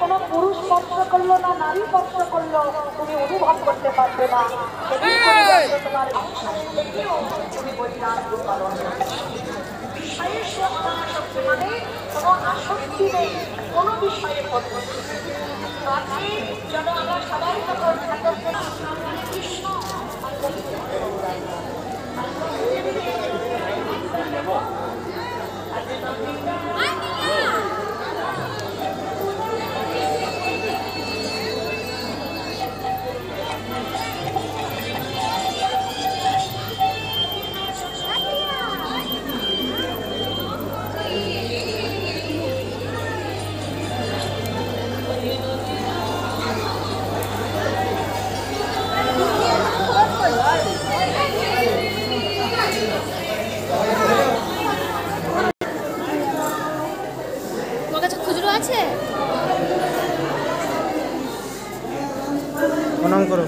কোনো পুরুষ স্পর্শ করলো না নারী স্পর্শ করলো তুমি অনুভব করতে পারবে না। তোমার তুমি বলিদান পালন বিষয়ের শক্তি মানে কোনো আসক্তি নেই কোনো বিষয়ে পদ্ধতি যেন আমরা সবাই তখন কৃষ্ণ প্রণাম করো।